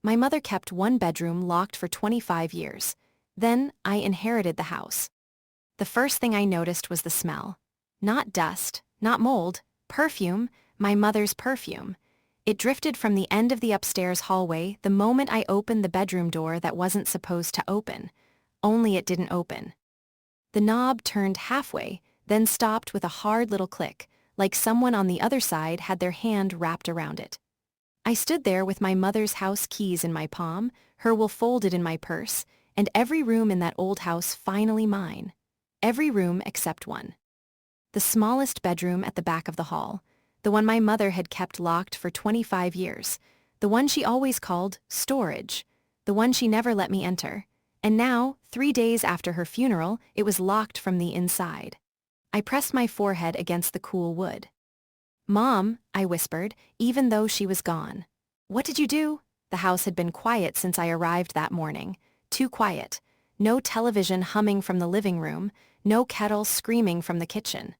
My mother kept one bedroom locked for 25 years. Then, I inherited the house. The first thing I noticed was the smell. Not dust, not mold, perfume, my mother's perfume. It drifted from the end of the upstairs hallway the moment I opened the bedroom door that wasn't supposed to open. Only it didn't open. The knob turned halfway, then stopped with a hard little click, like someone on the other side had their hand wrapped around it. I stood there with my mother's house keys in my palm, her will folded in my purse, and every room in that old house finally mine. Every room except one. The smallest bedroom at the back of the hall, the one my mother had kept locked for 25 years, the one she always called storage, the one she never let me enter, and now, 3 days after her funeral, it was locked from the inside. I pressed my forehead against the cool wood. "Mom," I whispered, even though she was gone. "What did you do?" The house had been quiet since I arrived that morning. Too quiet. No television humming from the living room, no kettle screaming from the kitchen.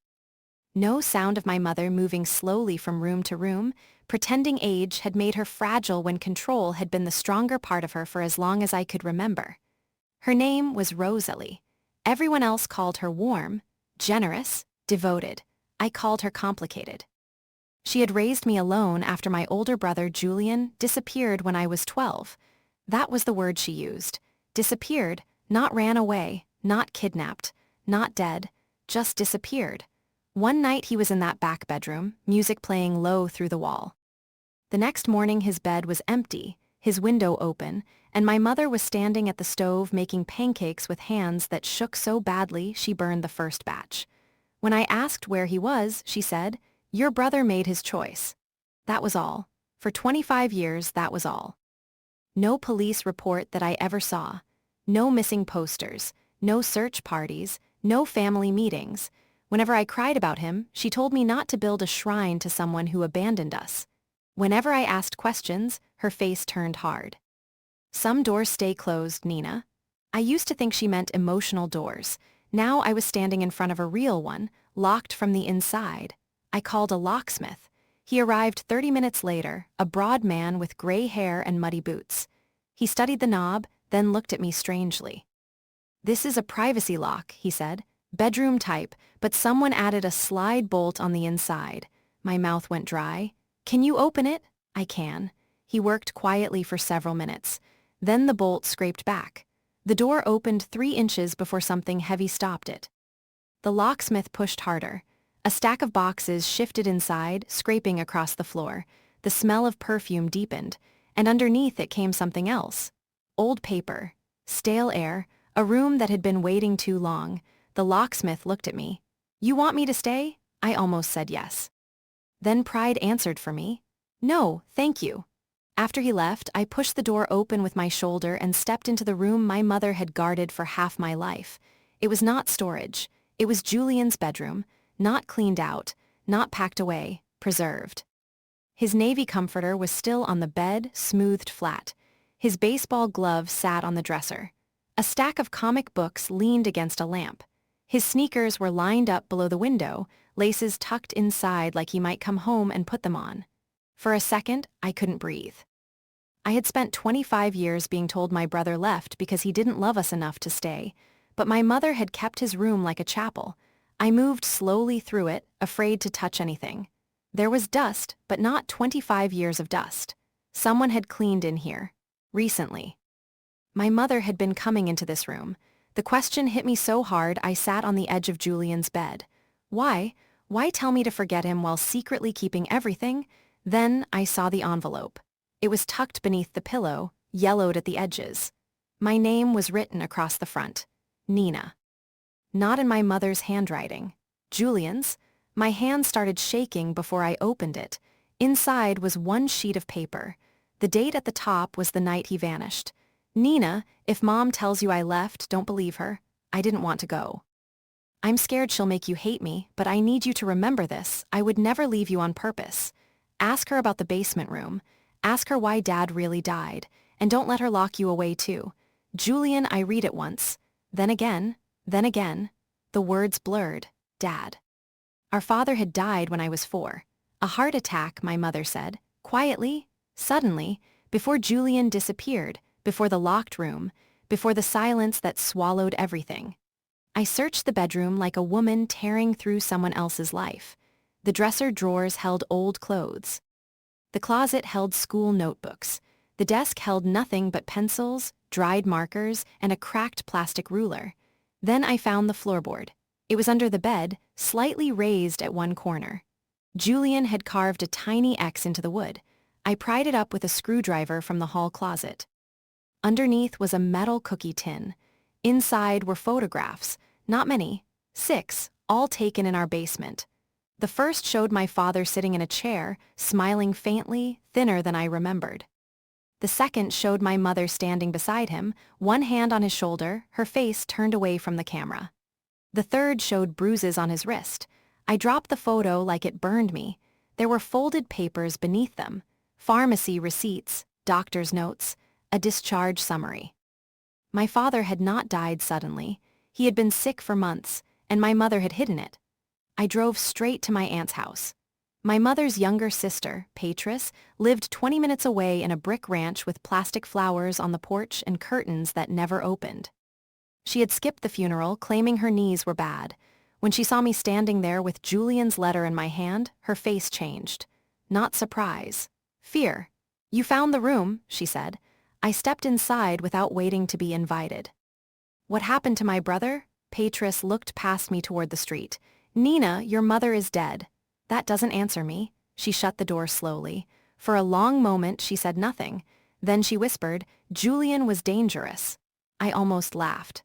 No sound of my mother moving slowly from room to room, pretending age had made her fragile when control had been the stronger part of her for as long as I could remember. Her name was Rosalie. Everyone else called her warm, generous, devoted. I called her complicated. She had raised me alone after my older brother Julian disappeared when I was 12. That was the word she used. Disappeared, not ran away, not kidnapped, not dead, just disappeared. One night he was in that back bedroom, music playing low through the wall. The next morning his bed was empty, his window open, and my mother was standing at the stove making pancakes with hands that shook so badly she burned the first batch. When I asked where he was, she said, "Your brother made his choice." That was all. For 25 years, that was all. No police report that I ever saw. No missing posters. No search parties. No family meetings. Whenever I cried about him, she told me not to build a shrine to someone who abandoned us. Whenever I asked questions, her face turned hard. "Some doors stay closed, Nina." I used to think she meant emotional doors. Now I was standing in front of a real one, locked from the inside. I called a locksmith. He arrived 30 minutes later, a broad man with gray hair and muddy boots. He studied the knob, then looked at me strangely. "This is a privacy lock," he said. "Bedroom type, but someone added a slide bolt on the inside." My mouth went dry. "Can you open it?" "I can." He worked quietly for several minutes. Then the bolt scraped back. The door opened 3 inches before something heavy stopped it. The locksmith pushed harder. A stack of boxes shifted inside, scraping across the floor. The smell of perfume deepened, and underneath it came something else. Old paper, stale air, a room that had been waiting too long. The locksmith looked at me. "You want me to stay?" I almost said yes. Then pride answered for me. "No, thank you." After he left, I pushed the door open with my shoulder and stepped into the room my mother had guarded for half my life. It was not storage. It was Julian's bedroom, not cleaned out, not packed away, preserved. His navy comforter was still on the bed, smoothed flat. His baseball glove sat on the dresser. A stack of comic books leaned against a lamp. His sneakers were lined up below the window, laces tucked inside like he might come home and put them on. For a second, I couldn't breathe. I had spent 25 years being told my brother left because he didn't love us enough to stay, but my mother had kept his room like a chapel. I moved slowly through it, afraid to touch anything. There was dust, but not 25 years of dust. Someone had cleaned in here. Recently. My mother had been coming into this room. The question hit me so hard I sat on the edge of Julian's bed. Why? Why tell me to forget him while secretly keeping everything? Then I saw the envelope. It was tucked beneath the pillow, yellowed at the edges. My name was written across the front. Nina. Not in my mother's handwriting. Julian's. My hand started shaking before I opened it. Inside was one sheet of paper. The date at the top was the night he vanished. "Nina, if Mom tells you I left, don't believe her. I didn't want to go. I'm scared she'll make you hate me, but I need you to remember this. I would never leave you on purpose. Ask her about the basement room. Ask her why Dad really died. And don't let her lock you away too. Julian, I read it once. Then again. The words blurred. Dad. Our father had died when I was 4. A heart attack, my mother said. Quietly, suddenly, Before Julian disappeared, before the locked room, before the silence that swallowed everything. I searched the bedroom like a woman tearing through someone else's life. The dresser drawers held old clothes. The closet held school notebooks. The desk held nothing but pencils, dried markers, and a cracked plastic ruler. Then I found the floorboard. It was under the bed, slightly raised at one corner. Julian had carved a tiny X into the wood. I pried it up with a screwdriver from the hall closet. Underneath was a metal cookie tin. Inside were photographs, not many, 6, all taken in our basement. The first showed my father sitting in a chair, smiling faintly, thinner than I remembered. The second showed my mother standing beside him, one hand on his shoulder, her face turned away from the camera. The third showed bruises on his wrist. I dropped the photo like it burned me. There were folded papers beneath them, pharmacy receipts, doctor's notes, a discharge summary. My father had not died suddenly. He had been sick for months, and my mother had hidden it. I drove straight to my aunt's house. My mother's younger sister, Beatrice, lived 20 minutes away in a brick ranch with plastic flowers on the porch and curtains that never opened. She had skipped the funeral, claiming her knees were bad. When she saw me standing there with Julian's letter in my hand, her face changed. Not surprise. Fear. "You found the room," she said. I stepped inside without waiting to be invited. "What happened to my brother?" Beatrice looked past me toward the street. "Nina, your mother is dead." That doesn't answer me. She shut the door slowly. For a long moment she said nothing. Then she whispered, "Julian was dangerous." I almost laughed.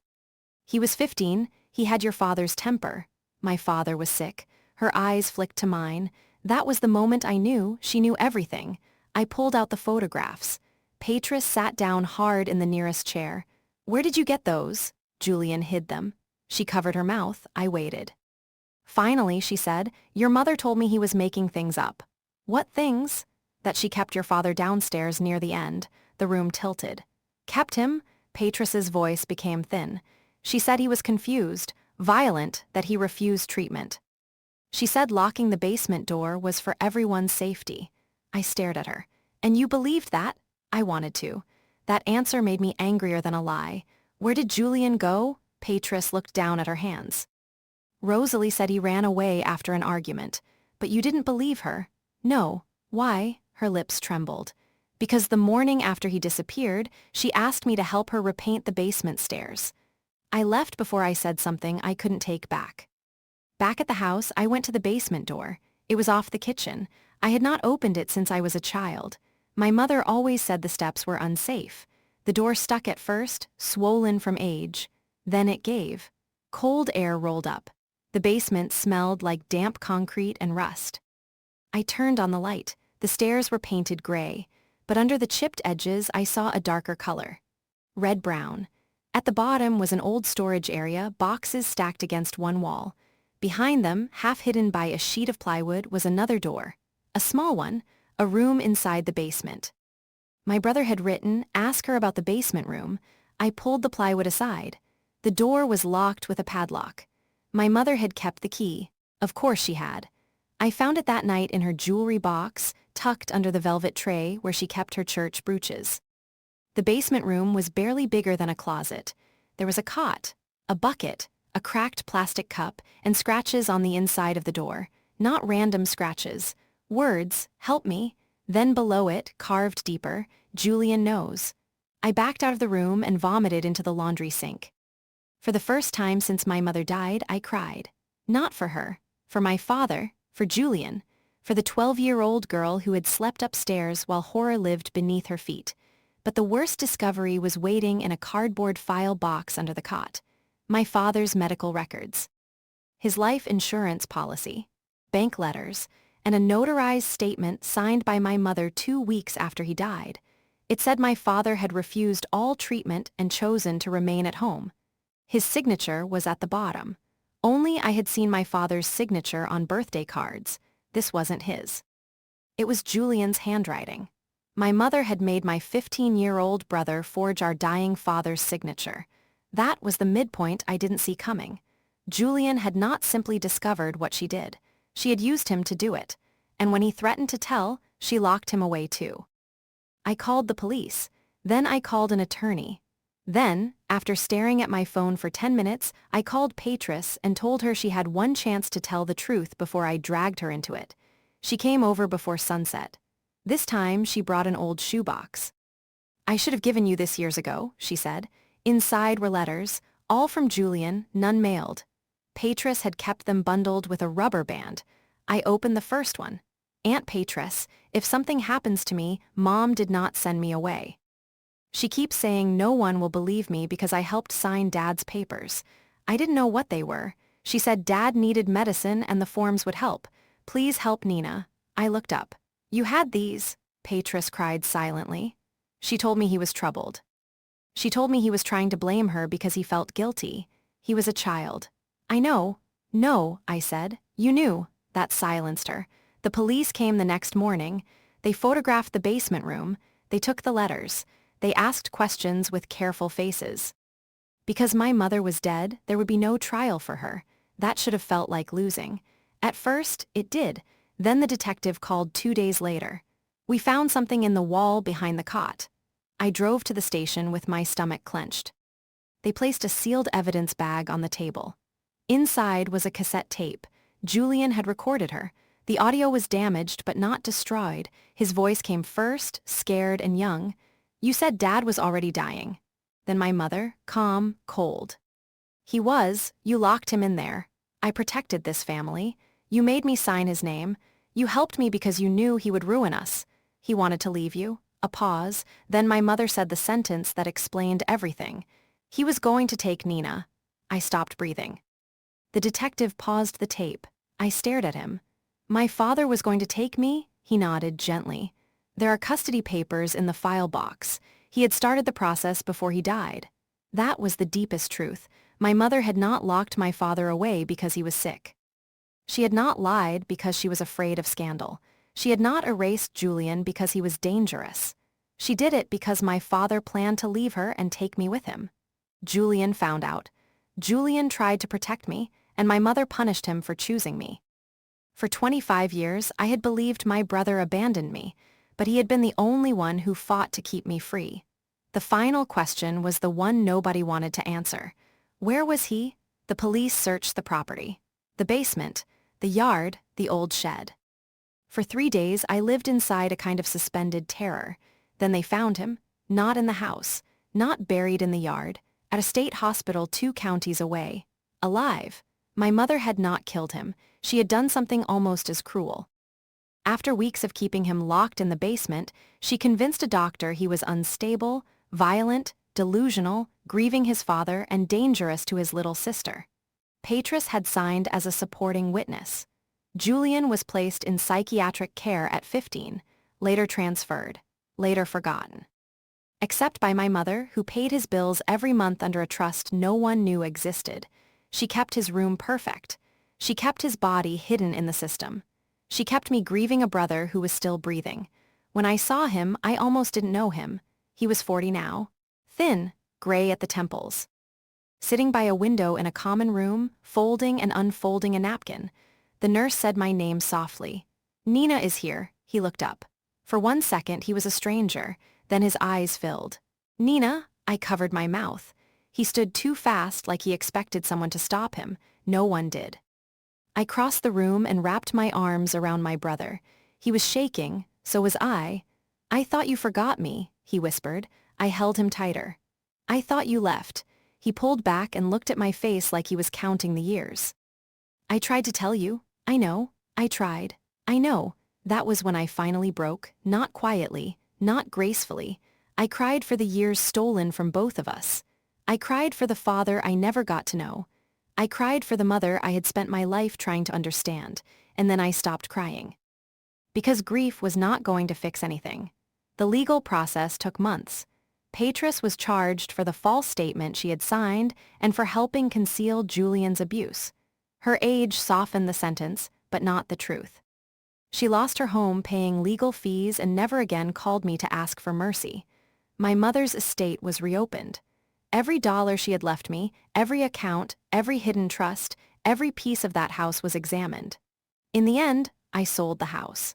"He was 15, he had your father's temper." My father was sick. Her eyes flicked to mine. That was the moment I knew she knew everything. I pulled out the photographs. Beatrice sat down hard in the nearest chair. "Where did you get those?" Julian hid them. She covered her mouth. I waited. Finally, she said, "Your mother told me he was making things up." "What things?" "That she kept your father downstairs near the end." The room tilted. "Kept him?" Beatrice's voice became thin. She said he was confused, violent, that he refused treatment. She said locking the basement door was for everyone's safety. I stared at her. "And you believed that?" I wanted to. That answer made me angrier than a lie. "Where did Julian go?" Beatrice looked down at her hands. "Rosalie said he ran away after an argument. But you didn't believe her." "No. Why?" Her lips trembled. "Because the morning after he disappeared, she asked me to help her repaint the basement stairs." I left before I said something I couldn't take back. Back at the house, I went to the basement door. It was off the kitchen. I had not opened it since I was a child. My mother always said the steps were unsafe. The door stuck at first, swollen from age. Then it gave. Cold air rolled up. The basement smelled like damp concrete and rust. I turned on the light. The stairs were painted gray, but under the chipped edges I saw a darker color. Red-brown. At the bottom was an old storage area, boxes stacked against one wall. Behind them, half hidden by a sheet of plywood, was another door. A small one, a room inside the basement. My brother had written, "Ask her about the basement room." I pulled the plywood aside. The door was locked with a padlock. My mother had kept the key. Of course she had. I found it that night in her jewelry box, tucked under the velvet tray where she kept her church brooches. The basement room was barely bigger than a closet. There was a cot, a bucket, a cracked plastic cup, and scratches on the inside of the door. Not random scratches. Words, "Help me." Then below it, carved deeper, "Julian knows." I backed out of the room and vomited into the laundry sink. For the first time since my mother died, I cried. Not for her. For my father. For Julian. For the 12-year-old girl who had slept upstairs while horror lived beneath her feet. But the worst discovery was waiting in a cardboard file box under the cot. My father's medical records. His life insurance policy. Bank letters. And a notarized statement signed by my mother 2 weeks after he died. It said my father had refused all treatment and chosen to remain at home. His signature was at the bottom. Only I had seen my father's signature on birthday cards. This wasn't his. It was Julian's handwriting. My mother had made my 15-year-old brother forge our dying father's signature. That was the midpoint I didn't see coming. Julian had not simply discovered what she did. She had used him to do it. And when he threatened to tell, she locked him away too. I called the police. Then I called an attorney. Then, after staring at my phone for 10 minutes, I called Patris and told her she had one chance to tell the truth before I dragged her into it. She came over before sunset. This time, she brought an old shoebox. "I should have given you this years ago," she said. Inside were letters, all from Julian, none mailed. Patris had kept them bundled with a rubber band. I opened the first one. "Aunt Patris, if something happens to me, Mom did not send me away. She keeps saying no one will believe me because I helped sign Dad's papers. I didn't know what they were. She said Dad needed medicine and the forms would help. Please help Nina." I looked up. "You had these," Patris cried silently. She told me he was troubled. She told me he was trying to blame her because he felt guilty. He was a child. "I know." "No," I said. "You knew." That silenced her. The police came the next morning. They photographed the basement room. They took the letters. They asked questions with careful faces. Because my mother was dead, there would be no trial for her. That should have felt like losing. At first, it did. Then the detective called 2 days later. "We found something in the wall behind the cot." I drove to the station with my stomach clenched. They placed a sealed evidence bag on the table. Inside was a cassette tape. Julian had recorded her. The audio was damaged but not destroyed. His voice came first, scared and young. "You said Dad was already dying." Then my mother, calm, cold. "He was. You locked him in there. I protected this family. You made me sign his name. You helped me because you knew he would ruin us. He wanted to leave you." A pause. Then my mother said the sentence that explained everything. "He was going to take Nina." I stopped breathing. The detective paused the tape. I stared at him. "My father was going to take me?" He nodded gently. "There are custody papers in the file box. He had started the process before he died." That was the deepest truth. My mother had not locked my father away because he was sick. She had not lied because she was afraid of scandal. She had not erased Julian because he was dangerous. She did it because my father planned to leave her and take me with him. Julian found out. Julian tried to protect me, and my mother punished him for choosing me. For 25 years, I had believed my brother abandoned me, but he had been the only one who fought to keep me free. The final question was the one nobody wanted to answer. Where was he? The police searched the property. The basement, the yard, the old shed. For 3 days, I lived inside a kind of suspended terror. Then they found him, not in the house, not buried in the yard, at a state hospital 2 counties away. Alive. My mother had not killed him. She had done something almost as cruel. After weeks of keeping him locked in the basement, she convinced a doctor he was unstable, violent, delusional, grieving his father, and dangerous to his little sister. Patris had signed as a supporting witness. Julian was placed in psychiatric care at 15, later transferred, later forgotten. Except by my mother, who paid his bills every month under a trust no one knew existed. She kept his room perfect. She kept his body hidden in the system. She kept me grieving a brother who was still breathing. When I saw him, I almost didn't know him. He was 40 now. Thin, gray at the temples. Sitting by a window in a common room, folding and unfolding a napkin. The nurse said my name softly. "Nina is here." He looked up. For 1 second, he was a stranger. Then his eyes filled. "Nina?" I covered my mouth. He stood too fast, like he expected someone to stop him. No one did. I crossed the room and wrapped my arms around my brother. He was shaking, so was I. "I thought you forgot me," he whispered. I held him tighter. "I thought you left." He pulled back and looked at my face like he was counting the years. "I tried to tell you. I know. I tried. I know." That was when I finally broke, not quietly, not gracefully. I cried for the years stolen from both of us. I cried for the father I never got to know. I cried for the mother I had spent my life trying to understand, and then I stopped crying. Because grief was not going to fix anything. The legal process took months. Patris was charged for the false statement she had signed and for helping conceal Julian's abuse. Her age softened the sentence, but not the truth. She lost her home paying legal fees and never again called me to ask for mercy. My mother's estate was reopened. Every dollar she had left me, every account, every hidden trust, every piece of that house was examined. In the end, I sold the house.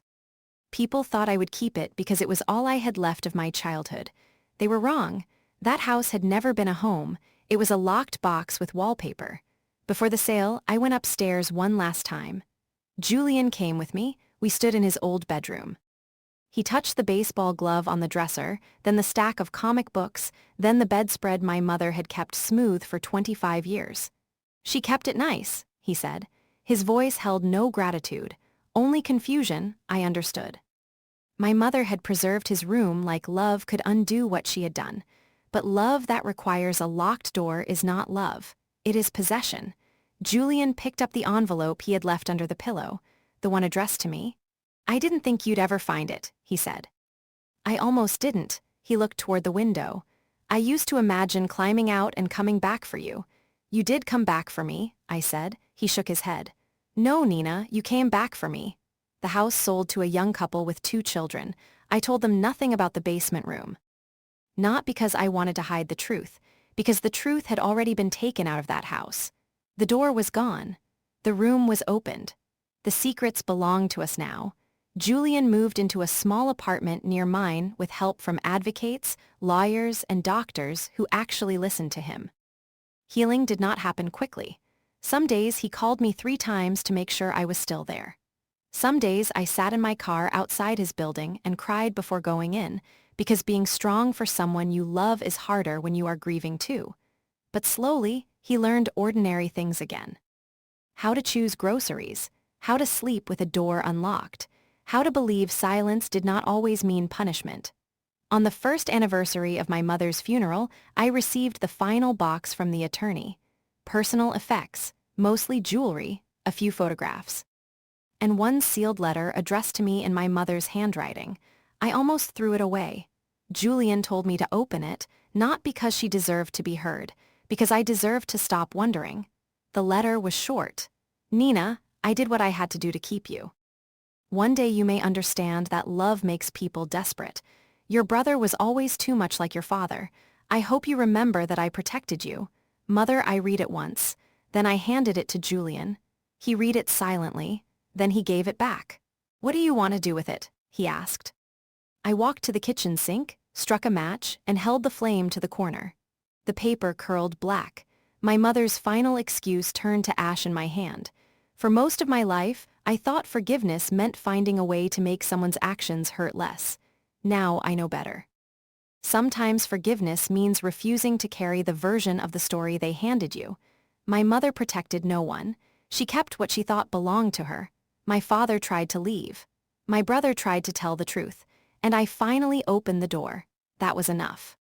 People thought I would keep it because it was all I had left of my childhood. They were wrong. That house had never been a home. It was a locked box with wallpaper. Before the sale, I went upstairs one last time. Julian came with me. We stood in his old bedroom. He touched the baseball glove on the dresser, then the stack of comic books, then the bedspread my mother had kept smooth for 25 years. "She kept it nice," he said. His voice held no gratitude, only confusion. I understood. My mother had preserved his room like love could undo what she had done. But love that requires a locked door is not love. It is possession. Julian picked up the envelope he had left under the pillow, the one addressed to me. "I didn't think you'd ever find it," he said. I almost didn't. He looked toward the window. "I used to imagine climbing out and coming back for you." "You did come back for me," I said. He shook his head. "No, Nina, you came back for me." The house sold to a young couple with 2 children. I told them nothing about the basement room. Not because I wanted to hide the truth, because the truth had already been taken out of that house. The door was gone. The room was opened. The secrets belonged to us now. Julian moved into a small apartment near mine with help from advocates, lawyers, and doctors who actually listened to him. Healing did not happen quickly. Some days he called me 3 times to make sure I was still there. Some days I sat in my car outside his building and cried before going in, because being strong for someone you love is harder when you are grieving too. But slowly, he learned ordinary things again. How to choose groceries, how to sleep with a door unlocked, how to believe silence did not always mean punishment. On the first anniversary of my mother's funeral, I received the final box from the attorney. Personal effects, mostly jewelry, a few photographs. And one sealed letter addressed to me in my mother's handwriting. I almost threw it away. Julian told me to open it, not because she deserved to be heard, because I deserved to stop wondering. The letter was short. "Nina, I did what I had to do to keep you. One day you may understand that love makes people desperate. Your brother was always too much like your father. I hope you remember that I protected you. Mother, I read it once. Then I handed it to Julian. He read it silently. Then he gave it back. "What do you want to do with it?" he asked. I walked to the kitchen sink, struck a match, and held the flame to the corner. The paper curled black. My mother's final excuse turned to ash in my hand. For most of my life, I thought forgiveness meant finding a way to make someone's actions hurt less. Now I know better. Sometimes forgiveness means refusing to carry the version of the story they handed you. My mother protected no one. She kept what she thought belonged to her. My father tried to leave. My brother tried to tell the truth. And I finally opened the door. That was enough.